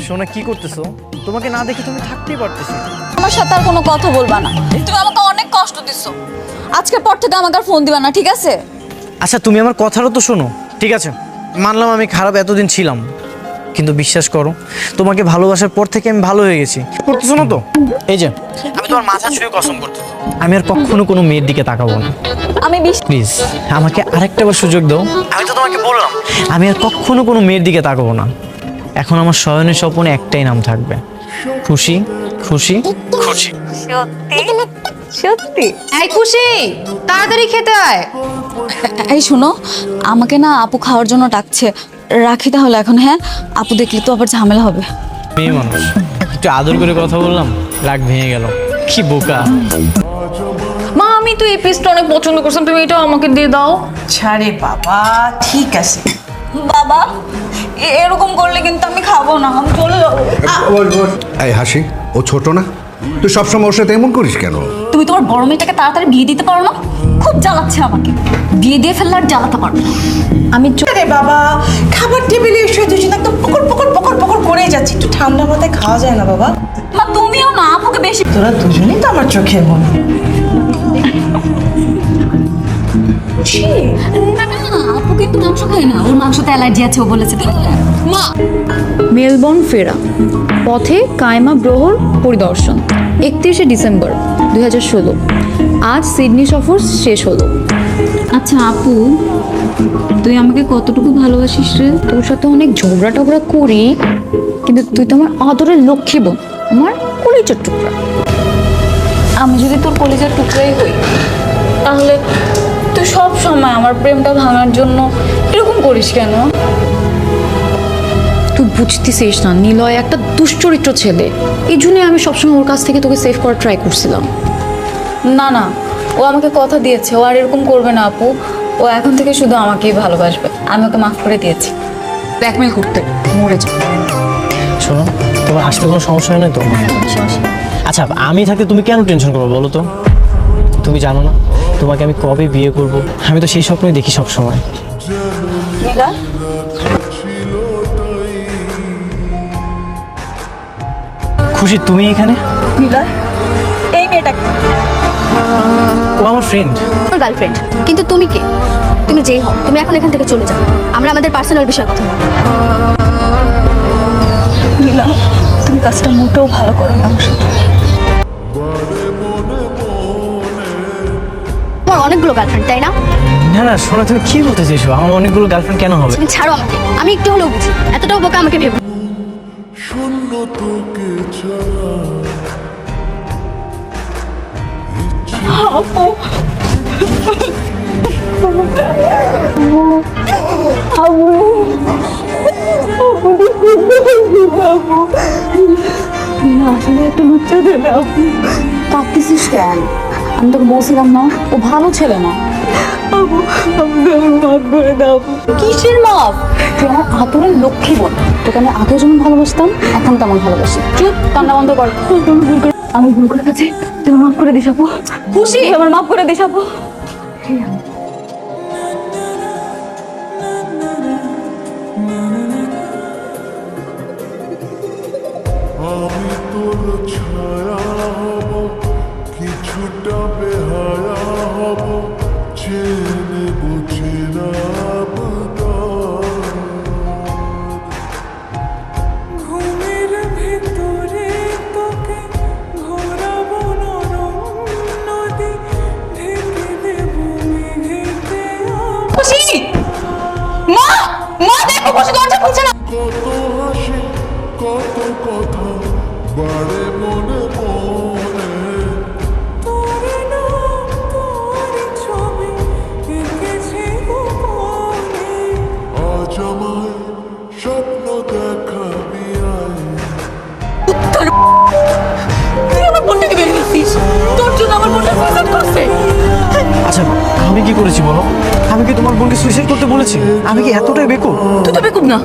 সোনা কি করতেছো? তোমাকে না দেখে তুমি থাকতেই পারতেছি না। আমার সাথে আর কোনো কথা বলবা না। তুমি আমাকে অনেক কষ্ট দিছো। আজকের পর থেকে আমাকে আর ফোন দিবা না, ঠিক আছে? আচ্ছা তুমি আমার কথাটা তো শোনো। ঠিক আছে, মানলাম আমি খারাপ এতদিন ছিলাম, কিন্তু বিশ্বাস করো তোমাকে ভালোবাসার পর থেকে আমি ভালো হয়ে গেছি। করতেছো না তো? এই যে আমি তোমার মাথা ছুঁয়ে কসম করতেছি, আমি আর কখনো কোনো মেয়ের দিকে তাকাবো না। আমি প্লিজ আমাকে আরেকটাবার সুযোগ দাও। আমি তো তোমাকে বললাম আমি আর কখনো কোনো মেয়ের দিকে তাকাবো না। এখন আমার শয়নের স্বপ্নে একটাই নাম থাকবে, খুশি খুশি খুশি। সত্যি? এই খুশি, তাড়াতাড়ি খেতে আয়। এই শোনো, আমাকে না আপু খাওয়ার জন্য ডাকছে, রাখি তাহলে এখন। হ্যাঁ, আপু দেখলে তো আবার ঝামেলা হবে। মেয়ে মানুষ, একটু আদর করে কথা বললাম, রাগ ভেঙে গেল। কি বোকা। মা, আমি তো এই পিসটা অনেক পছন্দ করছিলাম, তুমি এটাও আমাকে দিয়ে দাও। ছাড়ে বাবা, ঠিক আছে। বাবা, এরকম করলে কিন্তু আমি খাবো না, আমি চলে যাবো। এই হাসি, ও ছোট না? তুই সবসময় ওর সাথে এমন করিস কেন? তুমি তোমার বড় মেয়েটাকে তাড়াতাড়ি বিয়ে দিতে পারো না? খুব জ্বালাচ্ছে আমাকে, বিয়ে দিয়ে ফেললে আর জ্বালাতে পারবো না। আমি আরে বাবা, খাবার টেবিলে এসে দুজন একদম পকর পকর পকর পকর করেই যাচ্ছে, একটু ঠান্ডা মাথায় খাওয়া যায় না বাবা? মা, তুমিও না আপুকে বেশি। তোরা দুজনেই তো আমার চোখের মন। না না, আপু কিন্তু মাংস খায় না, ওর মাংসতে অ্যালার্জি আছে, ও বলেছে। মা, মেলবোর্ন ফেরা, পথে কায়মা ব্রহর পরিদর্শন, 31শে ডিসেম্বর 2016। আজ সিডনি সফর শেষ হলো। আচ্ছা আপু, তুই আমাকে কতটুকু ভালোবাসিস রে? তোর সাথে অনেক ঝগড়া টগড়া করি, কিন্তু তুই তো আমার আদরের লক্ষ্মী বোন, আমার কলিজার টুকরা। আমি যদি তোর কলিজার টুকরাই হই, তাহলে তুই সব সময় আমার প্রেমটা ভাঙার জন্য এরকম করিস কেন? তুই বুঝতেছিস না, নিলয় একটা দুশ্চরিত্র ছেলে, এই জন্যই আমি সবসময় ওর কাছ থেকে তোকে সেভ করার ট্রাই করছিলাম। না না, ও আমাকে কথা দিয়েছে, ও আর এরকম করবে না আপু। ও এখন থেকে শুধু আমাকেই ভালোবাসবে। আমি ওকে মাফ করে দিয়েছি। ব্ল্যাকমেল করতে মরে যা। শোনো, তোমার আসলে কোনো সমস্যা হয় না তো? আচ্ছা আমি থাকতে তুমি কেন টেনশন করবো বলো তো? তুমি জানো না তোমাকে আমি কবে বিয়ে করব? আমি তো সেই স্বপ্নই দেখি সব সময়। খুশি তুমি এখানে? এই মেয়েটা ও আমার ফ্রেন্ড। আমার গার্লফ্রেন্ড, কিন্তু তুমি কে? তুমি যেই হও, তুমি এখন এখান থেকে চলে যাও। আমরা আমাদের পার্সোনাল বিষয়ে কথা বলবো। নীলা, তুমি কাজটা মোটেও ভালো করো না। তোমার অনেকগুলো গার্লফ্রেন্ড, তাই না? না না শোনো, তুমি কি বলতে চাইছো? আমার অনেকগুলো গার্লফ্রেন্ড কেন হবে? তুমি ছাড়ো আমাকে, আমি একটু হলেও বুঝি। এতটাও বোকা আমাকে ভেবো। কাঁদতেছিস কেন? আমি তোকে বলছিলাম না ও ভালো ছেলে না। কিসের মাপ? তুই আমার আদরের লক্ষ্মী বোন, তোকে আমি আগে যেমন ভালোবাসতাম এখন তেমন ভালোবাসি। চুপ, কান্না বন্ধ কর। আমি ভুল করে গেছি, তুই আমার মাফ করে দিস আপু। খুশি, আমার মাফ করে দিস আপু। আমি তোর ছায়া হব, কিছুটা বেহায়া হব, চেনে বুঝে না ঘুমের ভিতরে তোকে ঘোরাবো নরম নদী, ঢেকে দেব মেঘেতে খুশি, মা, মা দেখো খুশি দরজা খুলছে না। কত হাসি কত কথা বাড়ে মনে মনে, তোরে নাম তোর ছবি এঁকেছি গোপনে, আজ আমায় স্বপ্ন দেখাবি আয়। তুই আমার বোনটাকে বের করছিস, তোর জন্য আমার বোনটা সুইসাইড করছে। আচ্ছা আমি কি করেছি বলো? আমি কি তোমার বোনকে সুইসাইড করতে বলেছি? আমি কি এতটাই বেকুব? তুই তো বেকুব না,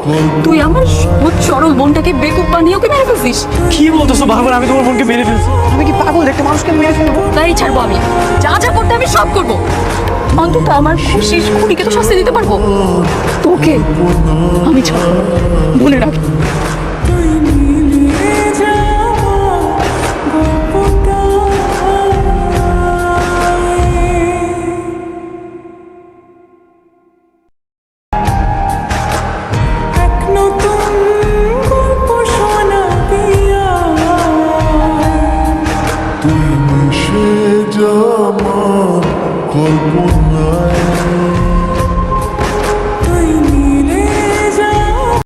তুই আমার সহজ সরল বোনটাকে বেকুব বানিয়ে ওকে মেরে ফেলছিস। কি বলতেছো বারবার? আমি তোমার বোনকে মেরে ফেলছি? আমি কি পাগল? একটা মানুষকে মেরে ফেলবো? তাই ছাড়বো আমি, যা যা করতে আমি সব করবো। অন্তত আমার খুশির খুনিকে তো শাস্তি দিতে পারবো, তোকে আমি ছাড়বো না, বলে রাখ। আমার কল্পনা